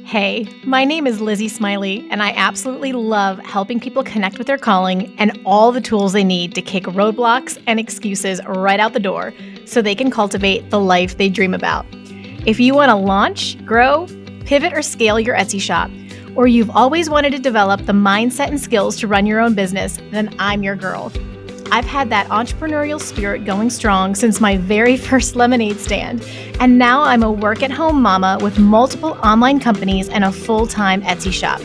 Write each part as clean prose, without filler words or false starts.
Hey, my name is Lizzie Smiley, and I absolutely love helping people connect with their calling and all the tools they need to kick roadblocks and excuses right out the door so they can cultivate the life they dream about. If you want to launch, grow, pivot, or scale your Etsy shop, or you've always wanted to develop the mindset and skills to run your own business, then I'm your girl. I've had that entrepreneurial spirit going strong since my very first lemonade stand, and now I'm a work-at-home mama with multiple online companies and a full-time Etsy shop,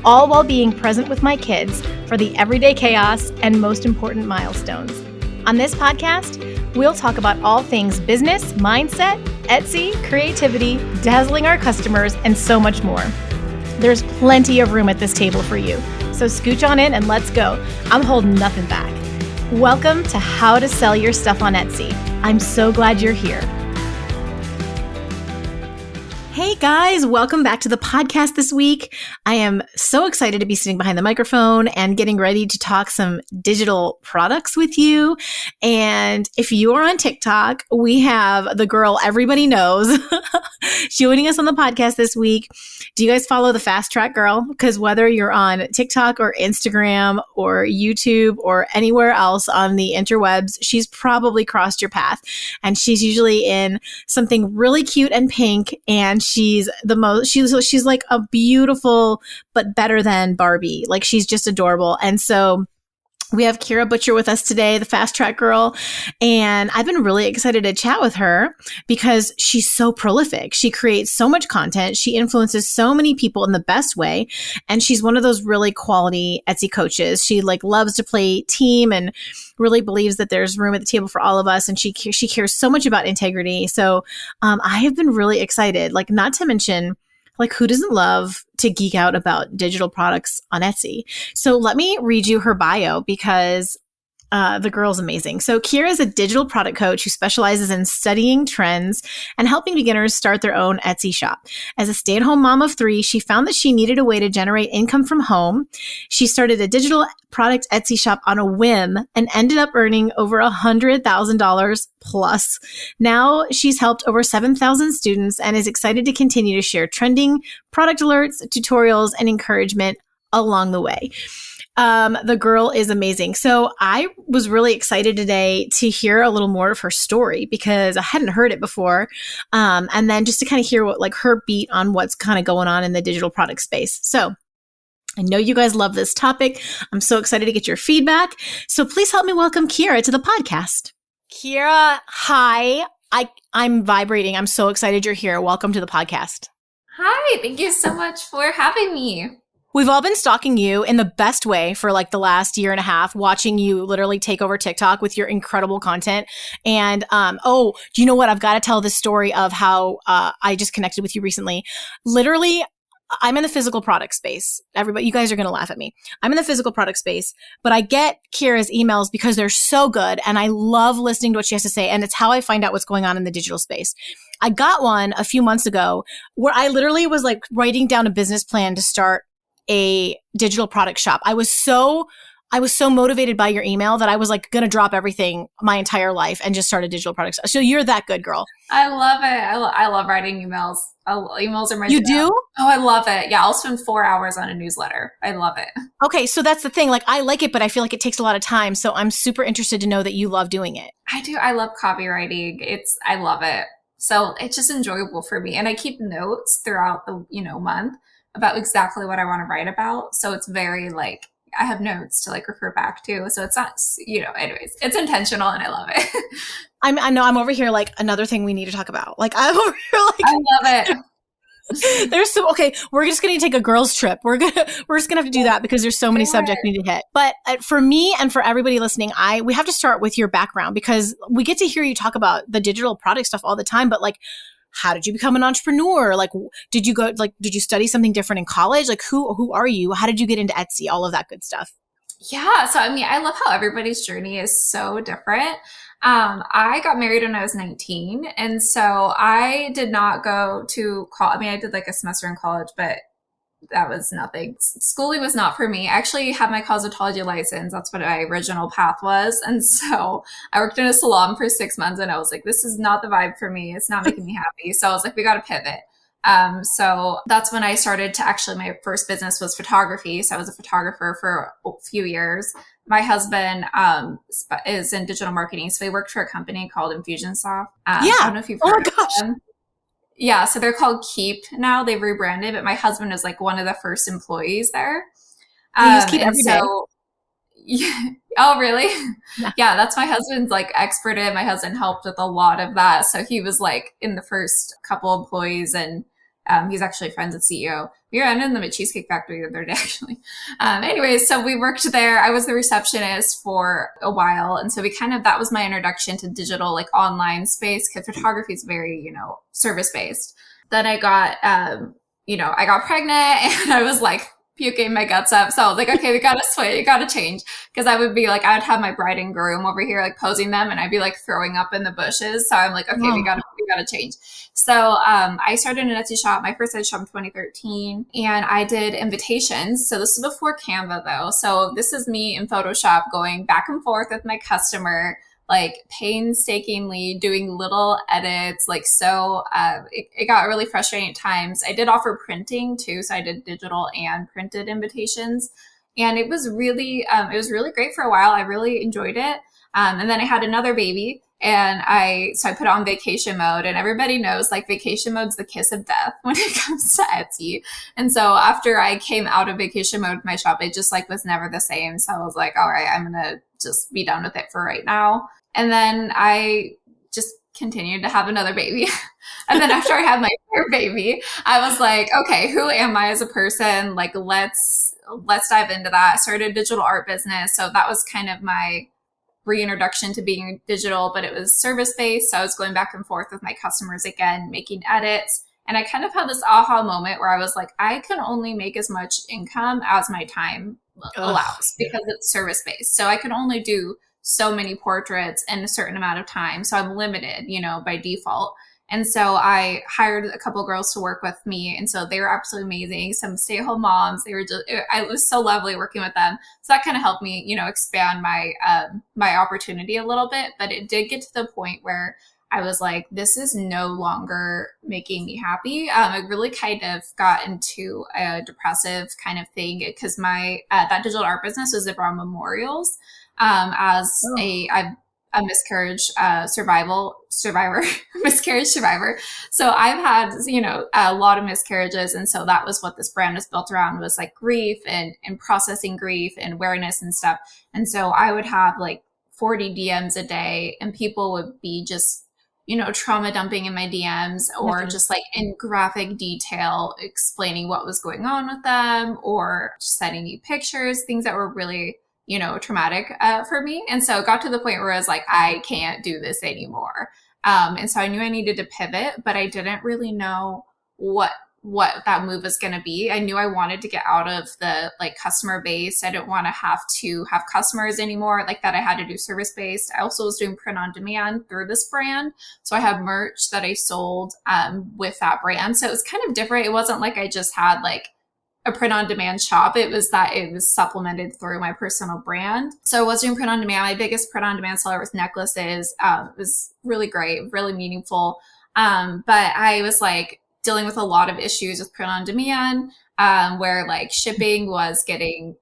all while being present with my kids for the everyday chaos and most important milestones. On this podcast, we'll talk about all things business, mindset, Etsy, creativity, dazzling our customers, and so much more. There's plenty of room at this table for you, so scooch on in and let's go. I'm holding nothing back. Welcome to How to Sell Your Stuff on Etsy. I'm so glad you're here. Hey guys, welcome back to the podcast this week. I am so excited to be sitting behind the microphone and getting ready to talk some digital products with you. And if you are on TikTok, we have the girl everybody knows joining us on the podcast this week. Do you guys follow the Fast Track Girl? Because whether you're on TikTok or Instagram or YouTube or anywhere else on the interwebs, she's probably crossed your path. And she's usually in something really cute and pink, and she's like a beautiful but better than Barbie. Like, she's just adorable. And so we have Kierra Butcher with us today, the Fast Track Girl, and I've been really excited to chat with her because she's so prolific. She creates so much content. She influences so many people in the best way, and she's one of those really quality Etsy coaches. She loves to play team and really believes that there's room at the table for all of us, and she cares so much about integrity. So I have been really excited, not to mention, who doesn't love to geek out about digital products on Etsy? So let me read you her bio because the girl's amazing. So Kierra is a digital product coach who specializes in studying trends and helping beginners start their own Etsy shop. As a stay-at-home mom of 3, she found that she needed a way to generate income from home. She started a digital product Etsy shop on a whim and ended up earning over $100,000 plus. Now she's helped over 7,000 students and is excited to continue to share trending product alerts, tutorials, and encouragement along the way. The girl is amazing. So I was really excited today to hear a little more of her story because I hadn't heard it before. And then just to kind of hear what her beat on what's kind of going on in the digital product space. So I know you guys love this topic. I'm so excited to get your feedback. So please help me welcome Kierra to the podcast. Kierra, hi. I'm vibrating. I'm so excited you're here. Welcome to the podcast. Hi. Thank you so much for having me. We've all been stalking you in the best way for the last year and a half, watching you literally take over TikTok with your incredible content. And, do you know what? I've got to tell this story of how I just connected with you recently. Literally, I'm in the physical product space. Everybody, you guys are going to laugh at me. I'm in the physical product space, but I get Kierra's emails because they're so good and I love listening to what she has to say. And it's how I find out what's going on in the digital space. I got one a few months ago where I literally was writing down a business plan to start a digital product shop. I was so motivated by your email that I was going to drop everything my entire life and just start a digital product. So you're that good, girl. I love it. I love writing emails. Emails are my You do? Oh, I love it. Yeah, I'll spend 4 hours on a newsletter. I love it. Okay, so that's the thing. I like it, but I feel like it takes a lot of time. So I'm super interested to know that you love doing it. I do. I love copywriting. I love it. So it's just enjoyable for me. And I keep notes throughout the, month about exactly what I want to write about. So it's very I have notes to refer back to. So it's not, anyways, it's intentional and I love it. I know I'm over here another thing we need to talk about. I'm over here I love it. There's so, okay, we're just going to take a girls trip. We're just going to have to do that because there's so many subjects we need to hit. But for me and for everybody listening, we have to start with your background because we get to hear you talk about the digital product stuff all the time. But how did you become an entrepreneur? Did you go, did you study something different in college? Who are you? How did you get into Etsy? All of that good stuff. Yeah. So, I love how everybody's journey is so different. I got married when I was 19. And so I did not go to college. I did a semester in college, but that was nothing. Schooling was not for me. I actually had my cosmetology license. That's what my original path was. And so I worked in a salon for 6 months and I was like, this is not the vibe for me. It's not making me happy. So I was like, we got to pivot. So that's when I started to actually, my first business was photography. So I was a photographer for a few years. My husband is in digital marketing. So he worked for a company called Infusionsoft. I don't know if you've heard of them. Yeah, so they're called Keep now. They've rebranded, but my husband is like one of the first employees there. I use Keep every day. Yeah. Oh, really? Yeah. Yeah, that's my husband's like expert in. My husband helped with a lot of that. So he was like in the first couple employees, and he's actually friends with CEO. We ran into them at Cheesecake Factory the other day, actually. Anyways, so we worked there. I was the receptionist for a while. And so that was my introduction to digital, like online space, because photography is very, service based. Then I got, I got pregnant and I was like, puking my guts up. So I was like, okay, we gotta switch, gotta change. Cause I would have my bride and groom over here, like posing them, and I'd be like throwing up in the bushes. So I'm like, okay, we gotta change. So, I started an Etsy shop, my first Etsy shop in 2013, and I did invitations. So this is before Canva though. So this is me in Photoshop going back and forth with my customer, like painstakingly doing little edits, like so it got really frustrating at times. I did offer printing too, so I did digital and printed invitations, and it was really great for a while. I really enjoyed it, and then I had another baby, and I put it on vacation mode, and everybody knows like vacation mode's the kiss of death when it comes to Etsy. And so after I came out of vacation mode with my shop, it just like was never the same. So I was like, all right, I'm gonna just be done with it for right now. And then I just continued to have another baby. And then after I had my third baby, I was like, okay, who am I as a person? Like, let's dive into that. I started a digital art business. So that was kind of my reintroduction to being digital, but it was service-based. So I was going back and forth with my customers again, making edits. And I kind of had this aha moment where I was like, I can only make as much income as my time allows because it's service-based. So I can only do so many portraits in a certain amount of time. So I'm limited, by default. And so I hired a couple of girls to work with me. And so they were absolutely amazing. Some stay-at-home moms. It was so lovely working with them. So that kind of helped me, expand my, my opportunity a little bit. But it did get to the point where I was like, this is no longer making me happy. I really kind of got into a depressive kind of thing because my, that digital art business was around memorials. As a miscarriage survivor, miscarriage survivor. So I've had, a lot of miscarriages. And so that was what this brand was built around, was like grief and processing grief and awareness and stuff. And so I would have like 40 DMs a day, and people would be just, trauma dumping in my DMs, or just like in graphic detail explaining what was going on with them, or just sending me pictures, things that were really traumatic for me. And so it got to the point where I was like, I can't do this anymore. And so I knew I needed to pivot, but I didn't really know what that move was going to be. I knew I wanted to get out of the like customer base. I didn't want to have customers anymore, like that I had to do service based. I also was doing print on demand through this brand. So I had merch that I sold with that brand. So it was kind of different. It wasn't like I just had like a print on demand shop. It was that it was supplemented through my personal brand. So I was doing print on demand. My biggest print on demand seller was necklaces. It was really great, really meaningful. But I was like dealing with a lot of issues with print on demand, where like shipping was getting,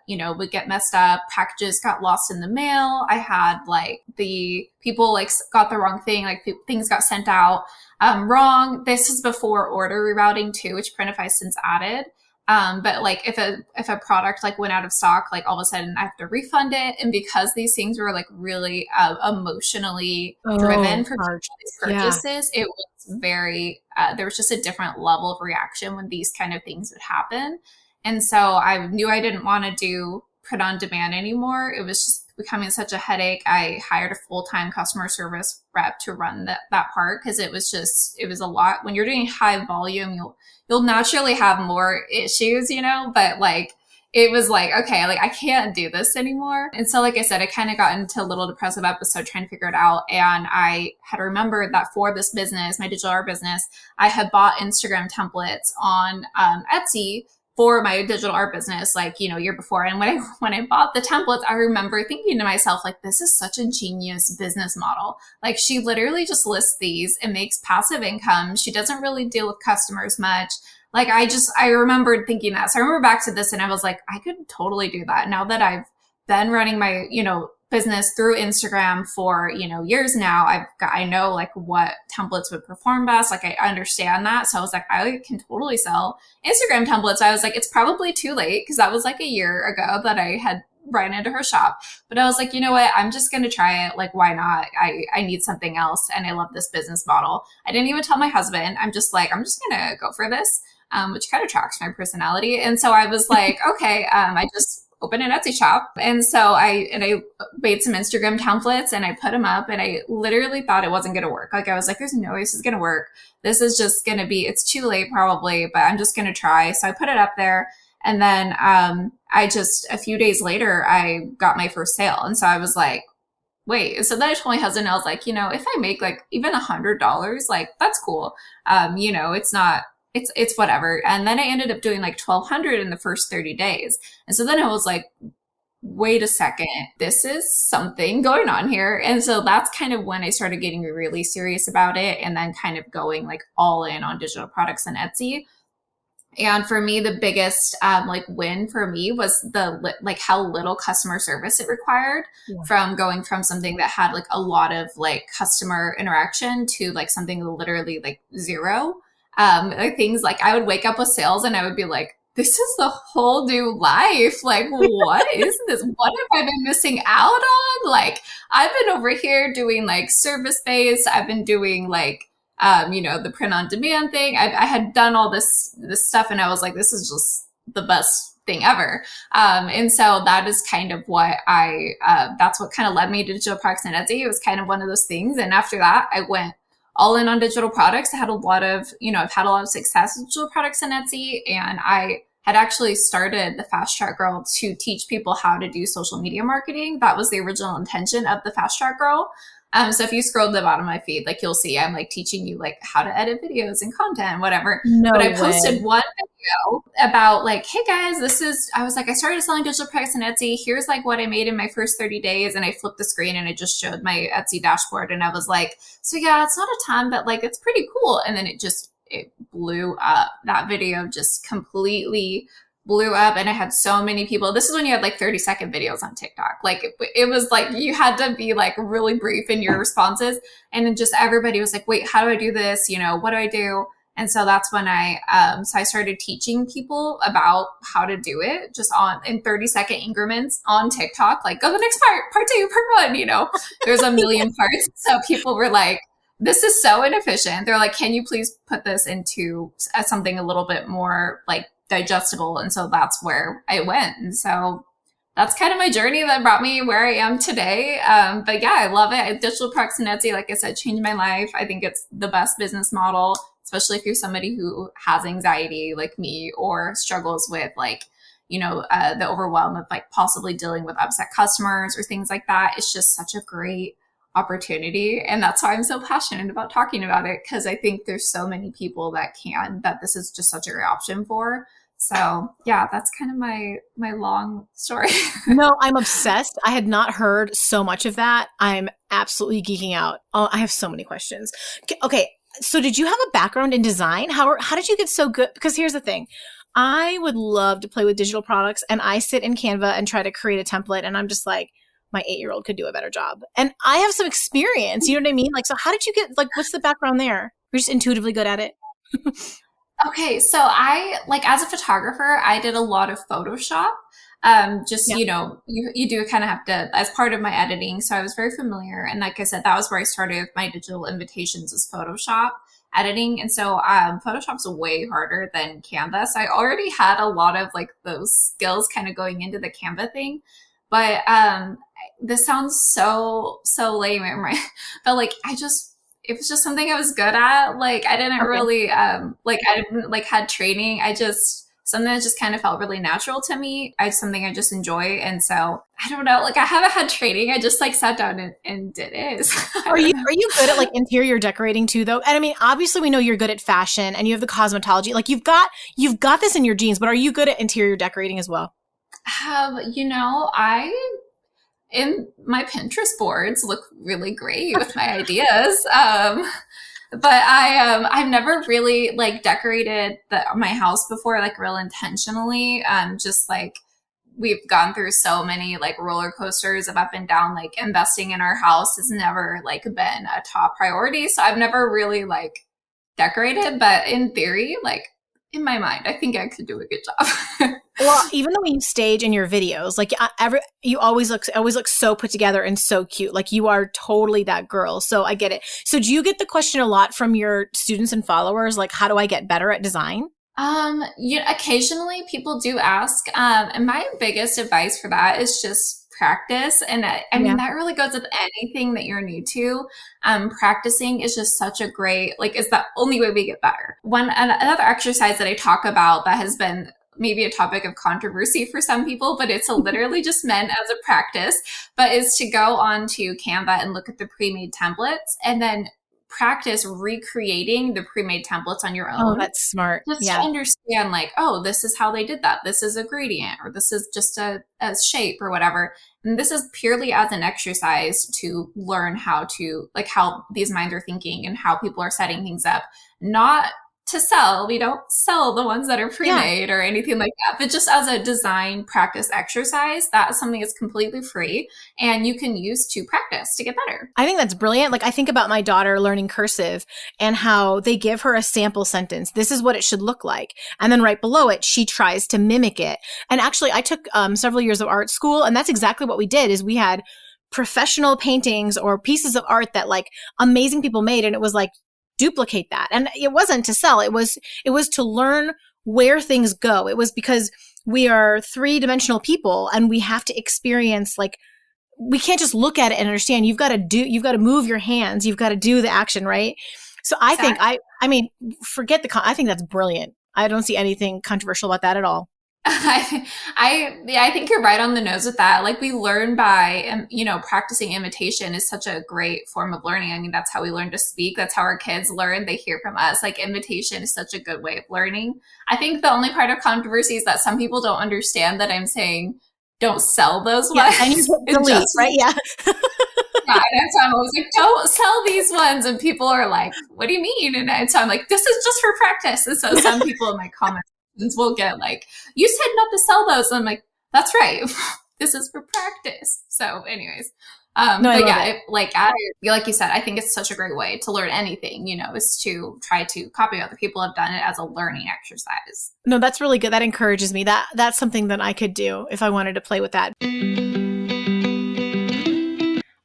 would get messed up. Packages got lost in the mail. I had like the people like got the wrong thing. Like things got sent out wrong. This was before order rerouting too, which Printify since added. But like if a product like went out of stock, like all of a sudden I have to refund it. And because these things were like really emotionally driven for these purchases, it was very, there was just a different level of reaction when these kind of things would happen. And so I knew I didn't want to do print on demand anymore. It was just becoming such a headache. I hired a full-time customer service rep to run that part, because it was a lot. When you're doing high volume, you'll naturally have more issues, but like, it was like, okay, like I can't do this anymore. And so, like I said, I kind of got into a little depressive episode trying to figure it out. And I had remembered that for this business, my digital art business, I had bought Instagram templates on Etsy for my digital art business, like, year before. And when I bought the templates, I remember thinking to myself, like, this is such a genius business model. Like, she literally just lists these and makes passive income. She doesn't really deal with customers much. Like, I remembered thinking that. So I remember back to this and I was like, I could totally do that now that I've been running my, business through Instagram for, years now. I know like what templates would perform best. Like, I understand that. So I was like, I can totally sell Instagram templates. I was like, it's probably too late because that was like a year ago that I had ran into her shop. But I was like, you know what? I'm just going to try it. Like, why not? I need something else. And I love this business model. I didn't even tell my husband. I'm just going to go for this, which kind of tracks my personality. And so I was like, okay, I just open an Etsy shop. And so I made some Instagram templates and I put them up, and I literally thought it wasn't going to work. Like, I was like, there's no way this is going to work. This is just going to be, it's too late probably, but I'm just going to try. So I put it up there. And then, a few days later, I got my first sale. And so I was like, wait. So then I told my husband, I was like, if I make like even $100, like, that's cool. It's not, it's whatever. And then I ended up doing like 1,200 in the first 30 days. And so then I was like, wait a second, this is something going on here. And so that's kind of when I started getting really serious about it, and then kind of going like all in on digital products and Etsy. And for me, the biggest win for me was how little customer service it required. Yeah. From going from something that had like a lot of like customer interaction to like something literally like zero. Things like I would wake up with sales and I would be like, this is the whole new life. Like, what is this? What have I been missing out on? Like, I've been over here doing like service-based. I've been doing like, the print on demand thing. I had done all this stuff, and I was like, this is just the best thing ever. And so that is kind of what that's what kind of led me to digital products and Etsy. It was kind of one of those things. And after that, I went all in on digital products. I had a lot of, I've had a lot of success with digital products and Etsy. And I had actually started the Fast Track Girl to teach people how to do social media marketing. That was the original intention of the Fast Track Girl. So if you scroll to the bottom of my feed, like, you'll see I'm like teaching you like how to edit videos and content, whatever. No but I posted one video about like, hey guys, I was like, I started selling digital products on Etsy. Here's like what I made in my first 30 days. And I flipped the screen and it just showed my Etsy dashboard. And I was like, so yeah, it's not a ton, but like, it's pretty cool. And then it blew up. That video just completely blew up, and I had so many people. This is when you had like 30-second videos on TikTok. Like, it was like you had to be like really brief in your responses, and then just everybody was like, wait, how do I do this? What do I do? And so that's when I started teaching people about how to do it just in 30-second increments on TikTok. Like, go to the next part 2, part 1, there's a million parts. So people were like, this is so inefficient. They're like, can you please put this into something a little bit more like digestible? And so that's where I went. And so that's kind of my journey that brought me where I am today. But yeah, I love it. Digital products and Etsy, like I said, changed my life. I think it's the best business model, especially if you're somebody who has anxiety like me, or struggles with like, the overwhelm of like possibly dealing with upset customers or things like that. It's just such a great opportunity. And that's why I'm so passionate about talking about it, because I think there's so many people that this is just such a great option for. So yeah, that's kind of my long story. No, I'm obsessed. I had not heard so much of that. I'm absolutely geeking out. Oh, I have so many questions. Okay. So did you have a background in design? How did you get so good? Because here's the thing. I would love to play with digital products, and I sit in Canva and try to create a template, and I'm just like, my 8-year-old could do a better job. And I have some experience, you know what I mean? Like, so how did you get, like, what's the background there? You're just intuitively good at it. Okay. So as a photographer, I did a lot of Photoshop. You do kind of have to, as part of my editing. So I was very familiar. And like I said, that was where I started with my digital invitations, is Photoshop editing. And so, Photoshop's way harder than Canva. So I already had a lot of like those skills kind of going into the Canva thing. But, this sounds so lame, right? But like, it was just something I was good at. Like, I didn't really, I didn't like had training. something that just kind of felt really natural to me. Something I just enjoy. And so I don't know, like I haven't had training. I just like sat down and did it. Are you good at like interior decorating too though? And I mean, obviously we know you're good at fashion and you have the cosmetology. Like you've got this in your genes, but are you good at interior decorating as well? I in my Pinterest boards look really great with my ideas. But I've never really like decorated my house before, like real intentionally. Just like we've gone through so many like roller coasters of up and down, like investing in our house has never like been a top priority. So I've never really like decorated, but in theory, like in my mind, I think I could do a good job. Well, even the way you stage in your videos, like you always look so put together and so cute. Like you are totally that girl. So I get it. So do you get the question a lot from your students and followers? Like, how do I get better at design? Occasionally people do ask. And my biggest advice for that is just practice. And I mean, that really goes with anything that you're new to. Practicing is just such a great, like, it's the only way we get better. Another exercise that I talk about that has been maybe a topic of controversy for some people, but it's literally just meant as a practice, but is to go onto Canva and look at the pre-made templates and then practice recreating the pre-made templates on your own. Oh, that's smart. Just to understand like, oh, this is how they did that. This is a gradient, or this is just a shape or whatever. And this is purely as an exercise to learn how these minds are thinking and how people are setting things up, not to sell. We don't sell the ones that are pre-made or anything like that, but just as a design practice exercise, that's something that's completely free and you can use to practice to get better. I think that's brilliant. Like I think about my daughter learning cursive and how they give her a sample sentence. This is what it should look like. And then right below it, she tries to mimic it. And actually I took several years of art school, and that's exactly what we did. Is we had professional paintings or pieces of art that like amazing people made. And it was like, duplicate that. And it wasn't to sell. It was to learn where things go. It was because we are three-dimensional people and we have to experience, like, we can't just look at it and understand. You've got to move your hands. You've got to do the action, right? So I think, I mean, I think that's brilliant. I don't see anything controversial about that at all. I think you're right on the nose with that. Like we learn by, practicing imitation is such a great form of learning. I mean, that's how we learn to speak. That's how our kids learn. They hear from us. Like imitation is such a good way of learning. I think the only part of controversy is that some people don't understand that I'm saying don't sell those ones. And you delete, right? Yeah. Yeah, and so I'm always like, don't sell these ones. And people are like, what do you mean? And so I'm like, this is just for practice. And so some people in my comments will get like, you said not to sell those. And I'm like, that's right. This is for practice. So anyways, like you said, I think it's such a great way to learn anything, is to try to copy other people have done it as a learning exercise. No, that's really good. That encourages me. That's something that I could do if I wanted to play with that.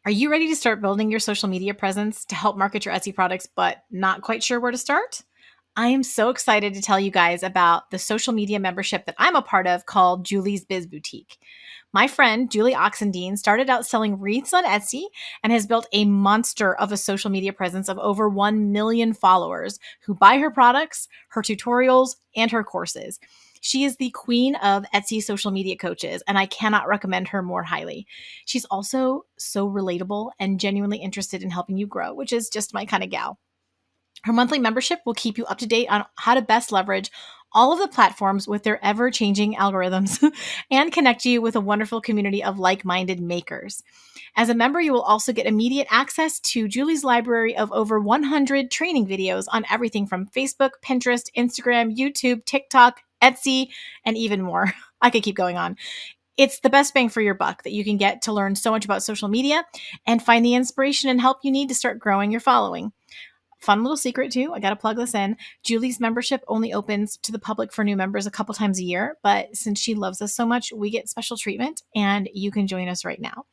Are you ready to start building your social media presence to help market your Etsy products, but not quite sure where to start? I am so excited to tell you guys about the social media membership that I'm a part of called Julie's Biz Boutique. My friend, Julie Oxendine, started out selling wreaths on Etsy and has built a monster of a social media presence of over 1 million followers who buy her products, her tutorials, and her courses. She is the queen of Etsy social media coaches, and I cannot recommend her more highly. She's also so relatable and genuinely interested in helping you grow, which is just my kind of gal. Her monthly membership will keep you up to date on how to best leverage all of the platforms with their ever-changing algorithms and connect you with a wonderful community of like-minded makers. As a member, you will also get immediate access to Julie's library of over 100 training videos on everything from Facebook, Pinterest, Instagram, YouTube, TikTok, Etsy, and even more. I could keep going on. It's the best bang for your buck that you can get to learn so much about social media and find the inspiration and help you need to start growing your following. Fun little secret too, I got to plug this in. Julie's membership only opens to the public for new members a couple times a year, but since she loves us so much, we get special treatment and you can join us right now.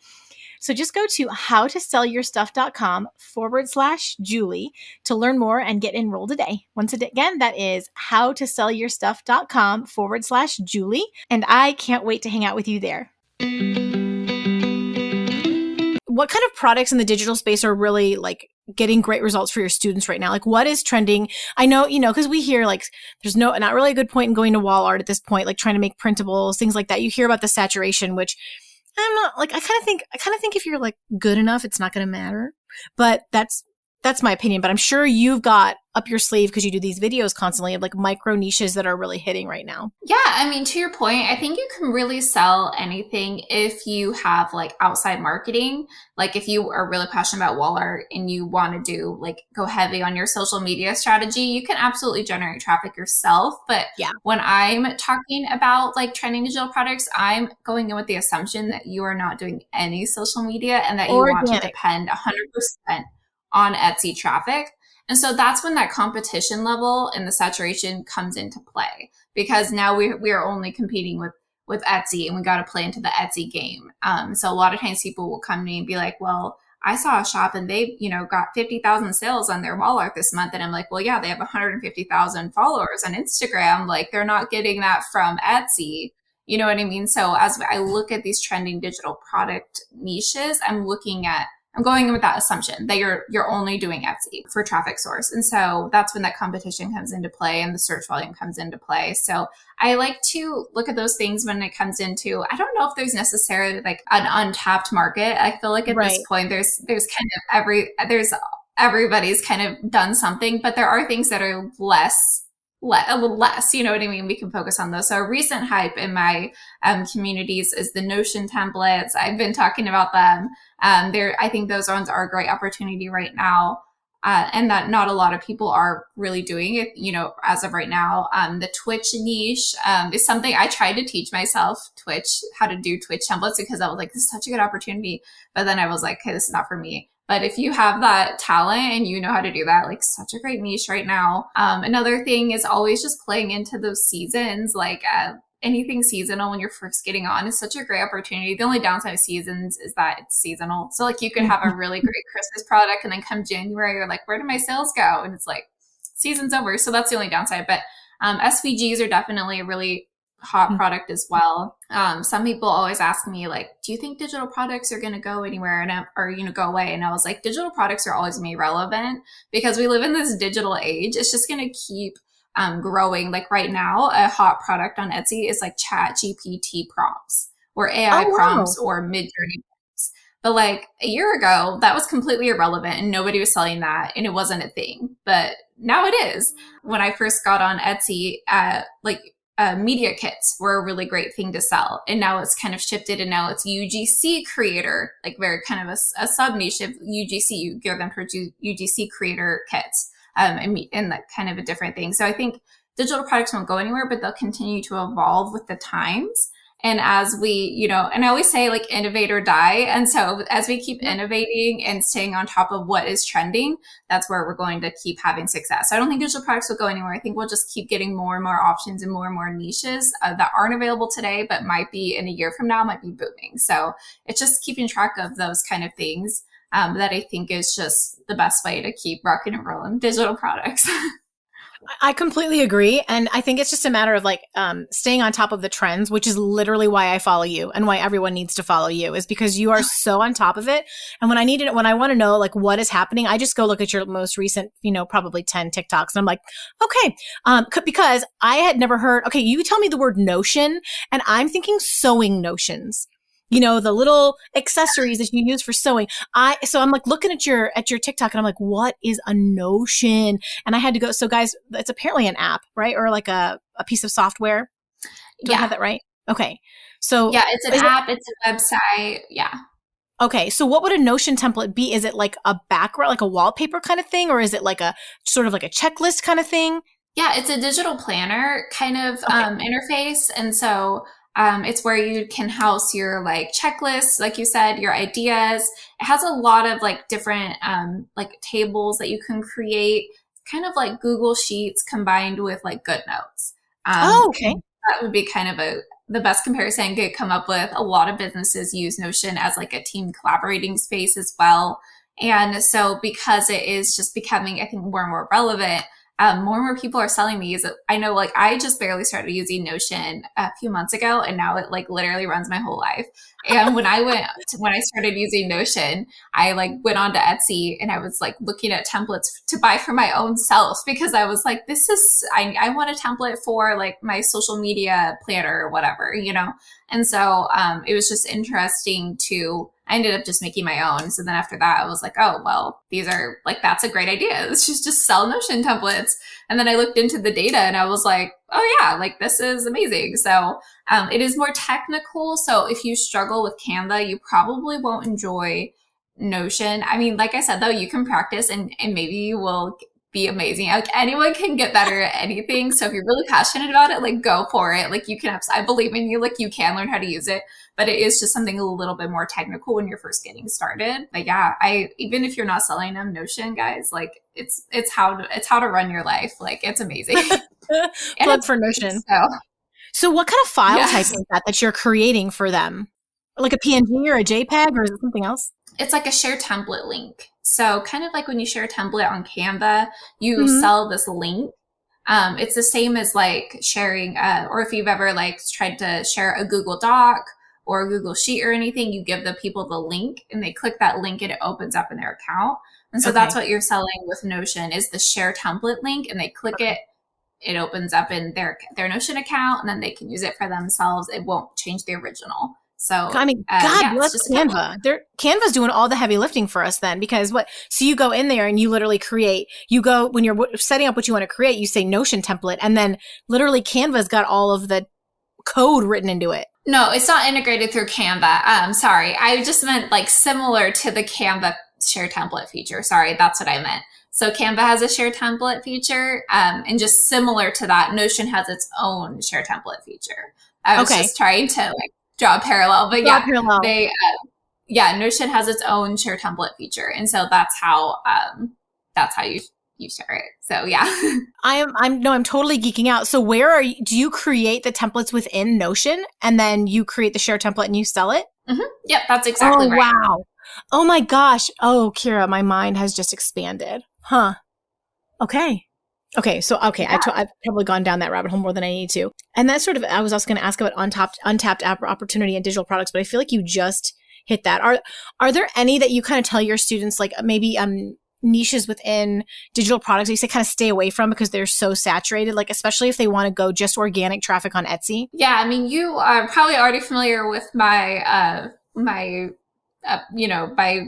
So just go to howtosellyourstuff.com/Julie to learn more and get enrolled today. Once again, that is howtosellyourstuff.com/Julie. And I can't wait to hang out with you there. What kind of products in the digital space are really like getting great results for your students right now? Like what is trending? I know, because we hear like there's not really a good point in going to wall art at this point, like trying to make printables, things like that. You hear about the saturation, which I'm not like, I kind of think if you're like good enough, it's not going to matter. But that's my opinion. But I'm sure you've got up your sleeve because you do these videos constantly of like micro niches that are really hitting right now. Yeah, I mean, to your point, I think you can really sell anything if you have like outside marketing. Like if you are really passionate about wall art and you want to do like go heavy on your social media strategy, you can absolutely generate traffic yourself. But Yeah. when I'm talking about like trending digital products, I'm going in with the assumption that you are not doing any social media and that you want to depend 100% on Etsy traffic. And so that's when that competition level and the saturation comes into play, because now we are only competing with Etsy and we got to play into the Etsy game. So a lot of times people will come to me and be like, well, I saw a shop and they, got 50,000 sales on their wall art this month. And I'm like, well, yeah, they have 150,000 followers on Instagram. Like they're not getting that from Etsy. You know what I mean? So as I look at these trending digital product niches, I'm going in with that assumption that you're only doing Etsy for traffic source. And so that's when that competition comes into play and the search volume comes into play. So I like to look at those things when it comes into, I don't know if there's necessarily like an untapped market. I feel like at this point, there's kind of everybody's kind of done something, but there are things that are a little less, you know what I mean? We can focus on those. So a recent hype in my communities is the Notion templates. I've been talking about them. I think those ones are a great opportunity right now. And that not a lot of people are really doing it, as of right now. The Twitch niche is something I tried to teach myself how to do Twitch templates, because I was like, this is such a good opportunity. But then I was like, okay, this is not for me. But if you have that talent and you know how to do that, like such a great niche right now. Another thing is always just playing into those seasons, like anything seasonal when you're first getting on is such a great opportunity. The only downside of seasons is that it's seasonal. So like you could have a really great Christmas product and then come January, you're like, where did my sales go? And it's like, season's over. So that's the only downside. But SVGs are definitely a really hot product as well. Some people always ask me like, do you think digital products are going to go anywhere or go away? And I was like, digital products are always going to be relevant because we live in this digital age. It's just going to keep growing. Like right now, a hot product on Etsy is like Chat GPT prompts or AI prompts or Midjourney prompts. But like a year ago, that was completely irrelevant and nobody was selling that and it wasn't a thing. But now it is. When I first got on Etsy, media kits were a really great thing to sell. And now it's kind of shifted and now it's UGC creator, like very kind of a sub niche of UGC. You gear them towards UGC creator kits and that kind of a different thing. So I think digital products won't go anywhere, but they'll continue to evolve with the times. And as we, and I always say like innovate or die. And so as we keep innovating and staying on top of what is trending, that's where we're going to keep having success. So I don't think digital products will go anywhere. I think we'll just keep getting more and more options and more niches that aren't available today, but might be in a year from now, might be booming. So it's just keeping track of those kind of things that I think is just the best way to keep rocking and rolling digital products. I completely agree. And I think it's just a matter of like staying on top of the trends, which is literally why I follow you and why everyone needs to follow you, is because you are so on top of it. And when I want to know like what is happening, I just go look at your most recent, probably 10 TikToks. And I'm like, okay, because I had never heard, okay, you tell me the word Notion and I'm thinking sewing notions. The little accessories that you use for sewing. So I'm like looking at your TikTok and I'm like, what is a Notion? And I had to go. So guys, it's apparently an app, right? Or like a piece of software. Do I have that right? Okay. So yeah, it's an app. It's a website. Yeah. Okay. So what would a Notion template be? Is it like a background, like a wallpaper kind of thing? Or is it like a sort of like a checklist kind of thing? Yeah, it's a digital planner kind of interface. And so it's where you can house your like checklists, like you said, your ideas. It has a lot of like different like tables that you can create, kind of like Google Sheets combined with like GoodNotes. Okay. That would be kind of the best comparison I could come up with. A lot of businesses use Notion as like a team collaborating space as well. And so because it is just becoming, I think, more and more relevant, more and more people are selling these. I know, like, I just barely started using Notion a few months ago, and now it like literally runs my whole life. And when I started using Notion, I like went on to Etsy and I was like looking at templates to buy for my own self, because I was like, I want a template for like my social media planner or whatever, you know? And so it was just interesting I ended up just making my own. So then after that, I was like, oh, well, these are like, that's a great idea. Let's just sell Notion templates. And then I looked into the data and I was like, oh yeah, like this is amazing. So it is more technical. So if you struggle with Canva, you probably won't enjoy Notion. I mean, like I said, though, you can practice and maybe you will be amazing. Like anyone can get better at anything. So if you're really passionate about it, like go for it. Like you can, I believe in you, like you can learn how to use it, but it is just something a little bit more technical when you're first getting started. But yeah, even if you're not selling them Notion, guys, like it's how to run your life. Like it's amazing. Plug for Notion. So what kind of file type is that you're creating for them? Like a PNG or a JPEG, or is it something else? It's like a share template link. So kind of like when you share a template on Canva, you sell this link. It's the same as like sharing, or if you've ever like tried to share a Google Doc or a Google Sheet or anything, you give the people the link and they click that link and it opens up in their account. And so that's what you're selling with Notion is the share template link, and they click it. It opens up in their Notion account, and then they can use it for themselves. It won't change the original. So, I mean, God bless Canva. Canva's doing all the heavy lifting for us then, because so you go in there and you literally when you're setting up what you want to create, you say Notion template, and then literally Canva's got all of the code written into it. No, it's not integrated through Canva. Sorry. I just meant like similar to the Canva share template feature. Sorry, that's what I meant. So Canva has a share template feature, and just similar to that, Notion has its own share template feature. I was just trying to like draw a parallel, but Notion has its own share template feature, and so that's how you share it. So yeah, I'm totally geeking out. So do you create the templates within Notion, and then you create the share template and you sell it? Mm-hmm. Yep, that's exactly right. Wow. Oh my gosh. Oh, Kierra, my mind has just expanded. Huh. Okay. So, yeah. I've probably gone down that rabbit hole more than I need to. And that's I was also going to ask about untapped opportunity in digital products, but I feel like you just hit that. Are there any that you kind of tell your students, like maybe niches within digital products that you say kind of stay away from because they're so saturated, like especially if they want to go just organic traffic on Etsy? Yeah, I mean, you are probably already familiar with my my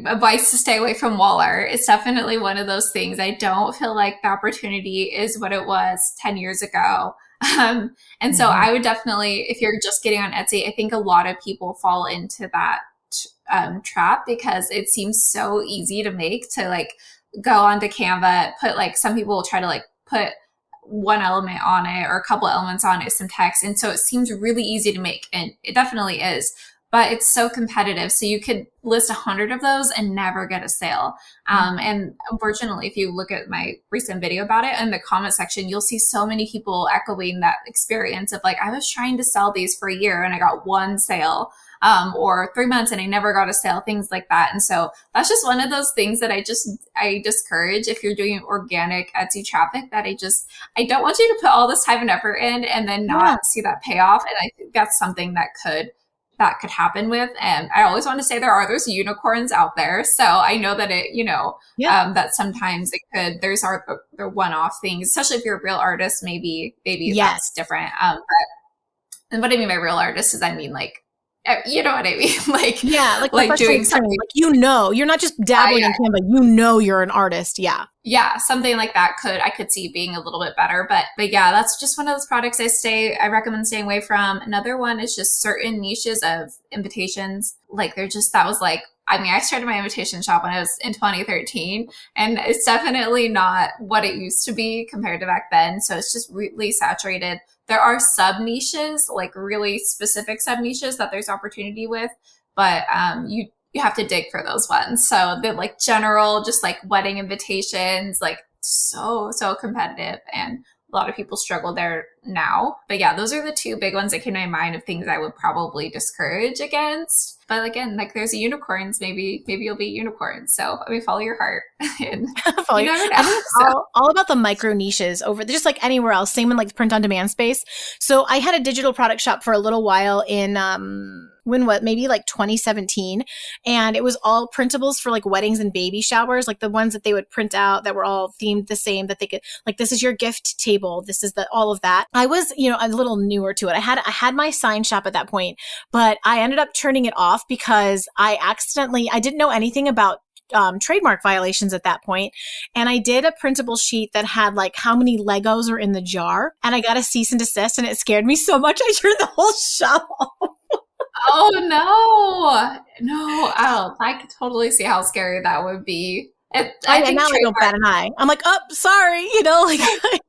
advice to stay away from wall art. It's definitely one of those things. I don't feel like the opportunity is what it was 10 years ago. And so I would definitely, if you're just getting on Etsy, I think a lot of people fall into that trap because it seems so easy to make, to like go onto Canva, put like, some people will try to like put one element on it or a couple elements on it, some text. And so it seems really easy to make, and it definitely is. But it's so competitive. So you could list 100 of those and never get a sale. And unfortunately, if you look at my recent video about it in the comment section, you'll see so many people echoing that experience of like, I was trying to sell these for a year and I got one sale, or 3 months and I never got a sale, things like that. And so that's just one of those things that I discourage if you're doing organic Etsy traffic, that I don't want you to put all this time and effort in and then not see that payoff. And I think that's something that could happen with. And I always want to say there are those unicorns out there. So I know that that sometimes there's the one-off things, especially if you're a real artist, maybe that's different. And what I mean by real artist is, I mean, like, you know what I mean? Like, like doing something, like, you're not just dabbling in Canva, you're an artist. Yeah. Yeah. Something like that I could see being a little bit better, but yeah, that's just one of those products I recommend staying away from. Another one is just certain niches of invitations. Like I started my invitation shop when I was in 2013, and it's definitely not what it used to be compared to back then. So it's just really saturated. There are sub niches, like really specific sub niches that there's opportunity with, but you have to dig for those ones. So the like general, just like wedding invitations, like so competitive. And a lot of people struggle there now. But yeah, those are the two big ones that came to my mind of things I would probably discourage against. But again, like there's unicorns, maybe you'll be unicorns. So I mean, follow your heart. And you never know. I think it's all about the micro niches over just like anywhere else. Same in like the print on demand space. So I had a digital product shop for a little while in maybe like 2017, and it was all printables for like weddings and baby showers, like the ones that they would print out that were all themed the same, that they could like, this is your gift table, this is all of that. I was, a little newer to it. I had my sign shop at that point, but I ended up turning it off because I didn't know anything about trademark violations at that point. And I did a printable sheet that had like how many Legos are in the jar. And I got a cease and desist, and it scared me so much I turned the whole shop off. Oh no, I could totally see how scary that would be. I think now I don't bat an eye. I'm like, oh, sorry, like.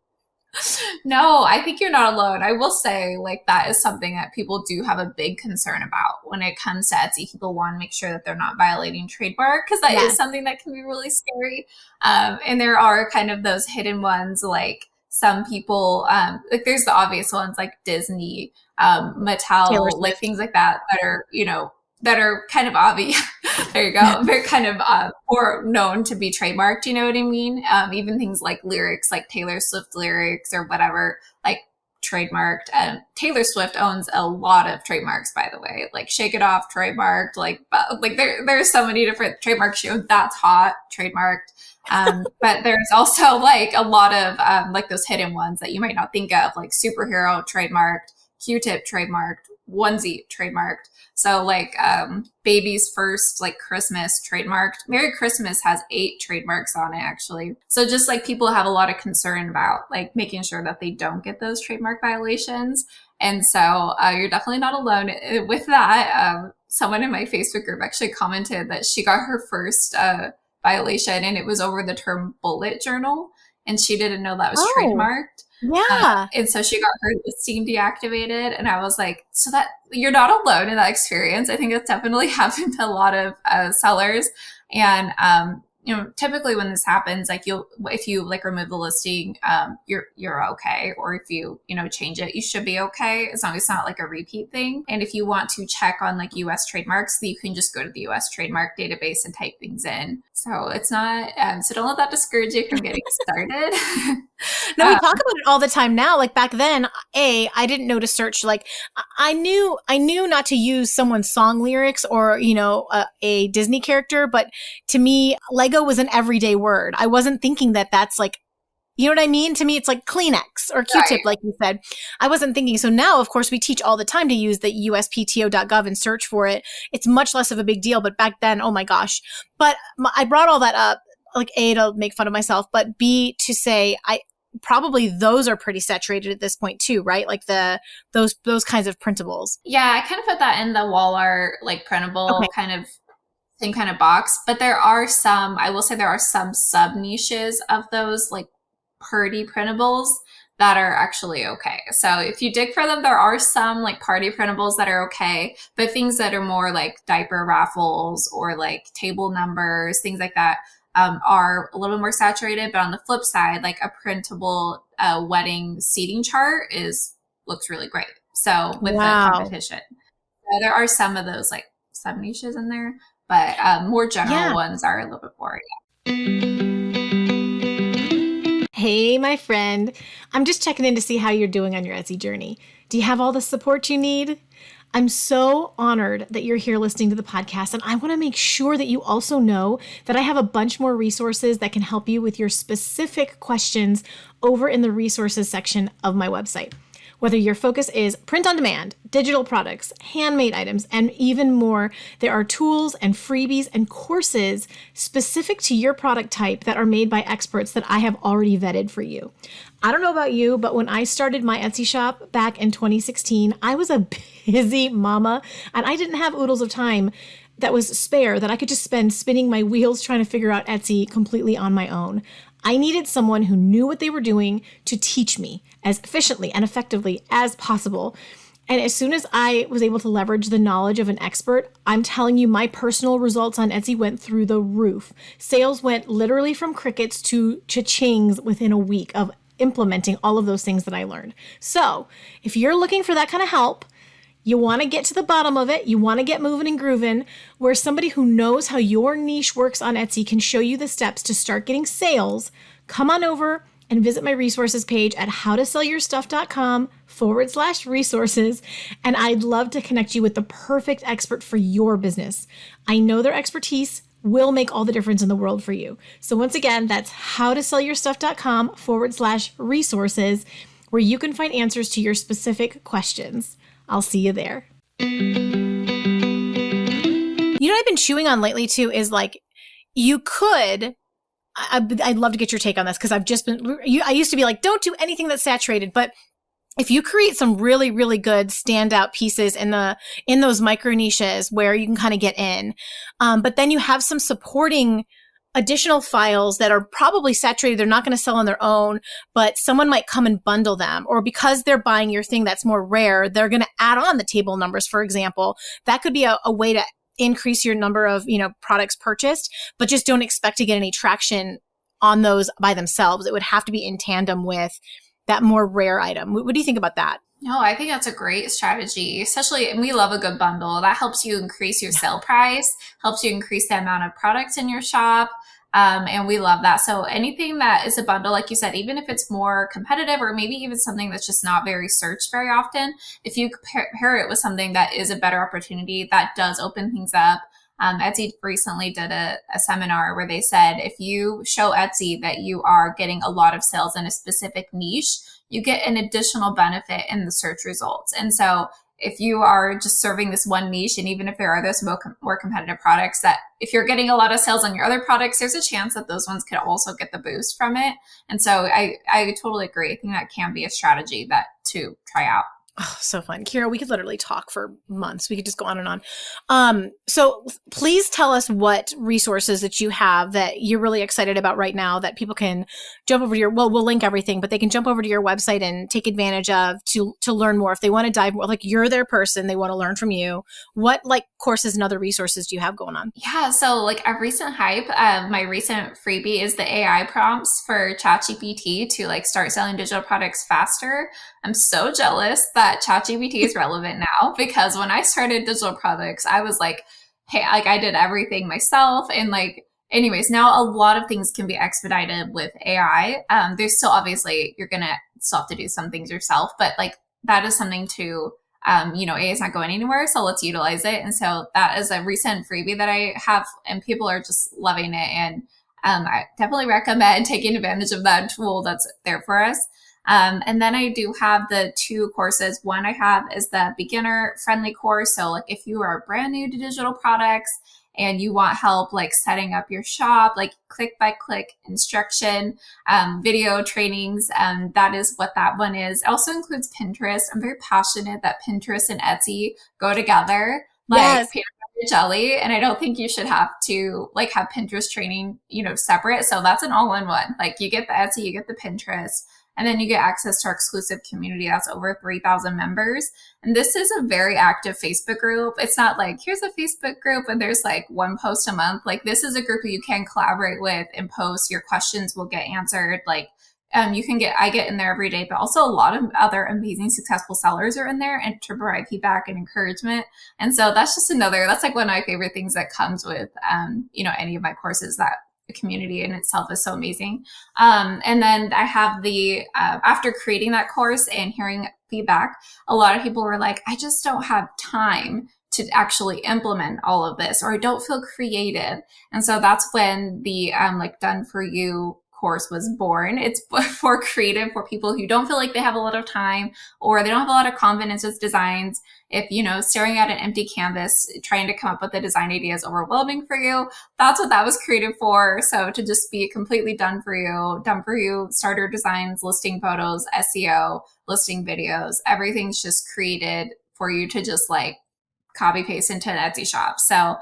No, I think you're not alone. I will say, like, that is something that people do have a big concern about when it comes to Etsy. People want to make sure that they're not violating trademark, because that is something that can be really scary. And there are kind of those hidden ones, like some people, like there's the obvious ones like Disney, Mattel, like things like that are, that are kind of obvious. There you go. They're kind of more known to be trademarked. You know what I mean? Even things like lyrics, like Taylor Swift lyrics or whatever, like trademarked. Taylor Swift owns a lot of trademarks, by the way. Like Shake It Off, trademarked. Like there's so many different trademarks. That's hot, trademarked. But there's also like a lot of like those hidden ones that you might not think of, like Superhero, trademarked, Q-tip, trademarked, onesie, trademarked. So like Baby's First, like Christmas, trademarked. Merry Christmas has 8 trademarks on it, actually. So just like people have a lot of concern about like making sure that they don't get those trademark violations. And so you're definitely not alone with that. Someone in my Facebook group actually commented that she got her first violation, and it was over the term bullet journal, and she didn't know that was trademarked. Yeah. And so she got her listing deactivated, and I was like, so that you're not alone in that experience. I think it's definitely happened to a lot of sellers. And, typically when this happens, like if you like remove the listing, you're okay. Or if you, change it, you should be okay, as long as it's not like a repeat thing. And if you want to check on like US trademarks, you can just go to the US trademark database and type things in. So it's not, so don't let that discourage you from getting started. No, we talk about it all the time now. Like back then, I didn't know to search. Like I knew not to use someone's song lyrics or, a Disney character. But to me, Lego was an everyday word. I wasn't thinking that that's like, you know what I mean? To me, it's like Kleenex or Q-tip, like you said. I wasn't thinking. So now, of course, we teach all the time to use the uspto.gov and search for it. It's much less of a big deal. But back then, oh my gosh. But I brought all that up, like A, to make fun of myself, but B, to say probably those are pretty saturated at this point too, right? Like those kinds of printables. Yeah, I kind of put that in the wall art, like printable kind of same kind of box. But I will say there are some sub niches of those like party printables that are actually okay. So if you dig for them, there are some like party printables that are okay, but things that are more like diaper raffles or like table numbers, things like that, are a little bit more saturated. But on the flip side, like a printable wedding seating chart looks really great. So with the competition, so there are some of those like sub niches in there, but more general ones are a little bit boring. Hey, my friend. I'm just checking in to see how you're doing on your Etsy journey. Do you have all the support you need? I'm so honored that you're here listening to the podcast, and I want to make sure that you also know that I have a bunch more resources that can help you with your specific questions over in the resources section of my website. Whether your focus is print on demand, digital products, handmade items, and even more, there are tools and freebies and courses specific to your product type that are made by experts that I have already vetted for you. I don't know about you, but when I started my Etsy shop back in 2016, I was a busy mama, and I didn't have oodles of time that was spare that I could just spend spinning my wheels trying to figure out Etsy completely on my own. I needed someone who knew what they were doing to teach me as efficiently and effectively as possible. And as soon as I was able to leverage the knowledge of an expert, I'm telling you, my personal results on Etsy went through the roof. Sales went literally from crickets to cha-chings within a week of implementing all of those things that I learned. So if you're looking for that kind of help, you want to get to the bottom of it. You want to get moving and grooving, where somebody who knows how your niche works on Etsy can show you the steps to start getting sales. Come on over and visit my resources page at howtosellyourstuff.com/resources. And I'd love to connect you with the perfect expert for your business. I know their expertise will make all the difference in the world for you. So once again, that's howtosellyourstuff.com/resources, where you can find answers to your specific questions. I'll see you there. What I've been chewing on lately too is like, you could, I'd love to get your take on this, because I used to be like, don't do anything that's saturated, but if you create some really, really good standout pieces in those micro niches where you can kind of get in, but then you have some supporting additional files that are probably saturated, they're not going to sell on their own, but someone might come and bundle them, or because they're buying your thing that's more rare, they're going to add on the table numbers, for example. That could be a way to increase your number of, products purchased, but just don't expect to get any traction on those by themselves. It would have to be in tandem with that more rare item. What do you think about that? No, I think that's a great strategy, especially, and we love a good bundle. That helps you increase your sale price, helps you increase the amount of products in your shop. And we love that. So anything that is a bundle, like you said, even if it's more competitive, or maybe even something that's just not very searched very often, if you pair it with something that is a better opportunity, that does open things up. Etsy recently did a seminar where they said, if you show Etsy that you are getting a lot of sales in a specific niche, you get an additional benefit in the search results. And so if you are just serving this one niche, and even if there are those more competitive products, that if you're getting a lot of sales on your other products, there's a chance that those ones could also get the boost from it. And so I totally agree. I think that can be a strategy to try out. Oh, so fun. Kierra, we could literally talk for months. We could just go on and on. So please tell us what resources that you have that you're really excited about right now that people can jump over to we'll link everything, but they can jump over to your website and take advantage of to learn more. If they want to dive more, like you're their person, they want to learn from you. What courses and other resources do you have going on? Yeah. So a recent hype, my recent freebie is the AI prompts for ChatGPT to start selling digital products faster. I'm so jealous that ChatGPT is relevant now, because when I started digital products, I was like, hey, I did everything myself. And anyways, now a lot of things can be expedited with AI. There's still, obviously, you're going to still have to do some things yourself, but that is something to, AI is not going anywhere. So let's utilize it. And so that is a recent freebie that I have, and people are just loving it. And I definitely recommend taking advantage of that tool that's there for us. And then I do have the 2 courses. One I have is the beginner friendly course. So if you are brand new to digital products and you want help setting up your shop, click by click instruction, video trainings, that is what that one is. It also includes Pinterest. I'm very passionate that Pinterest and Etsy go together. Yes. Peanut butter jelly. And I don't think you should have to have Pinterest training, separate. So that's an all-in-one. You get the Etsy, you get the Pinterest. And then you get access to our exclusive community that's over 3,000 members. And this is a very active Facebook group. It's not here's a Facebook group and there's one post a month. This is a group that you can collaborate with and post. Your questions will get answered. I get in there every day, but also a lot of other amazing, successful sellers are in there and to provide feedback and encouragement. And so that's just that's one of my favorite things that comes with, any of my courses, that the community in itself is so amazing. And then I have after creating that course and hearing feedback, a lot of people were like, I just don't have time to actually implement all of this, or I don't feel creative. And so that's when the Done For You course was born. It's for creative, for people who don't feel like they have a lot of time, or they don't have a lot of confidence with designs. If, staring at an empty canvas, trying to come up with a design idea is overwhelming for you, that's what that was created for. So to just be completely done for you, starter designs, listing photos, SEO, listing videos, everything's just created for you to just copy paste into an Etsy shop. So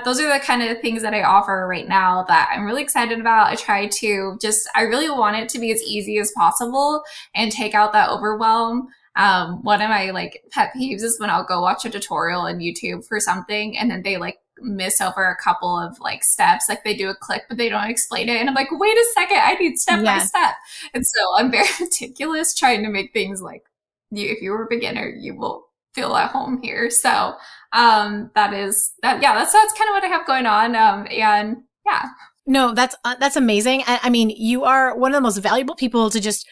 those are the kind of things that I offer right now that I'm really excited about. I really want it to be as easy as possible and take out that overwhelm. One of my pet peeves is when I'll go watch a tutorial on YouTube for something and then they miss over a couple of like steps. Like they do a click, but they don't explain it. And I'm like, wait a second, I need step by step. And so I'm very meticulous trying to make things like if you were a beginner, you will feel at home here. So that's kind of what I have going on. And yeah. No, that's amazing. I mean, you are one of the most valuable people to just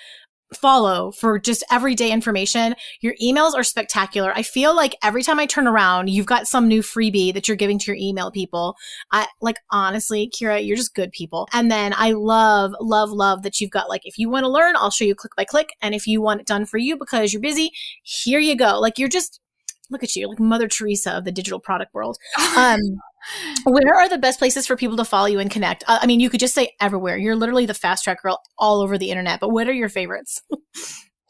follow for just everyday information. Your emails are spectacular. I feel like every time I turn around, you've got some new freebie that you're giving to your email people. Honestly, Kierra, you're just good people. And then I love that you've got like, if you want to learn, I'll show you click by click. And if you want it done for you because you're busy, here you go. Like you're just, look at you, like Mother Teresa of the digital product world. Where are the best places for people to follow you and connect? I mean, you could just say everywhere. You're literally the fast track girl all over the internet, but what are your favorites?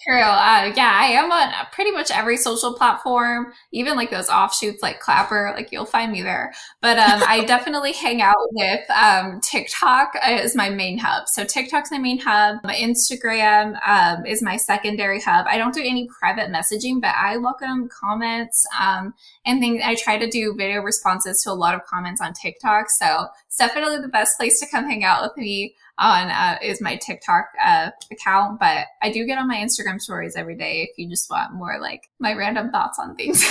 True. I am on pretty much every social platform, even like those offshoots like Clapper, like you'll find me there. But I definitely hang out with TikTok is my main hub. So TikTok's my main hub. My Instagram is my secondary hub. I don't do any private messaging, but I welcome comments and things. I try to do video responses to a lot of comments on TikTok. So it's definitely the best place to come hang out with me on is my TikTok account, but I do get on my Instagram stories every day if you just want more like my random thoughts on things.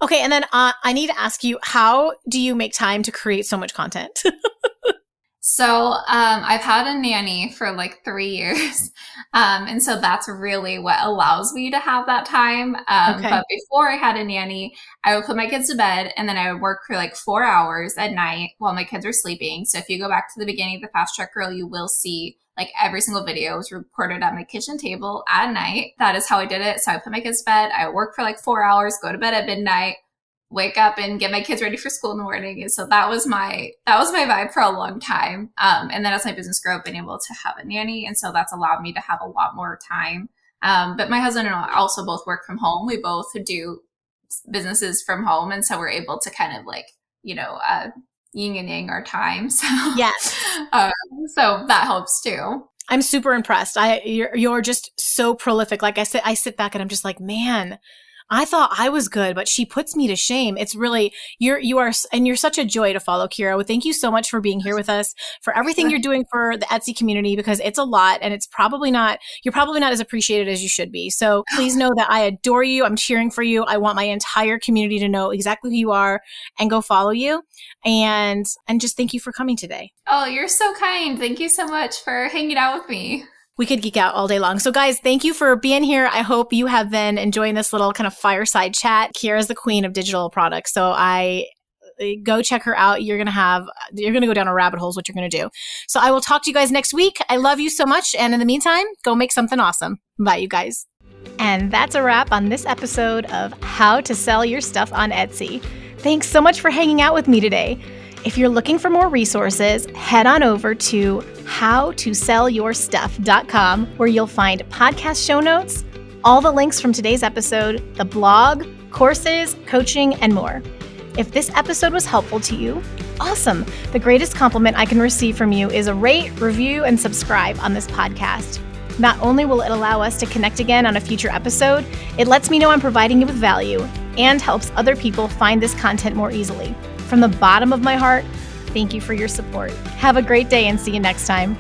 Okay, and then I need to ask you, how do you make time to create so much content? So I've had a nanny for like 3 years. And so that's really what allows me to have that time. But before I had a nanny, I would put my kids to bed and then I would work for like 4 hours at night while my kids are sleeping. So if you go back to the beginning of the Fast Track Girl, you will see like every single video was recorded at my kitchen table at night. That is how I did it. So I put my kids to bed. I would work for like 4 hours, go to bed at midnight, wake up and get my kids ready for school in the morning. And so that was my vibe for a long time. And then as my business grew, I've been able to have a nanny. And so that's allowed me to have a lot more time. But my husband and I also both work from home. We both do businesses from home. And so we're able to kind of like, yin and yang our time. So, yes. So that helps too. I'm super impressed. You're just so prolific. Like I said, I sit back and I'm just like, man, I thought I was good, but she puts me to shame. It's really, you're such a joy to follow, Kierra. Well, thank you so much for being here with us, for everything you're doing for the Etsy community, because it's a lot and you're probably not as appreciated as you should be. So please know that I adore you. I'm cheering for you. I want my entire community to know exactly who you are and go follow you. And just thank you for coming today. Oh, you're so kind. Thank you so much for hanging out with me. We could geek out all day long. So guys, thank you for being here. I hope you have been enjoying this little kind of fireside chat. Kierra's the queen of digital products. So go check her out. You're going to go down a rabbit hole is what you're going to do. So I will talk to you guys next week. I love you so much. And in the meantime, go make something awesome. Bye, you guys. And that's a wrap on this episode of How to Sell Your Stuff on Etsy. Thanks so much for hanging out with me today. If you're looking for more resources, head on over to howtosellyourstuff.com, where you'll find podcast show notes, all the links from today's episode, the blog, courses, coaching, and more. If this episode was helpful to you, awesome. The greatest compliment I can receive from you is a rate, review, and subscribe on this podcast. Not only will it allow us to connect again on a future episode, it lets me know I'm providing you with value and helps other people find this content more easily. From the bottom of my heart, thank you for your support. Have a great day and see you next time.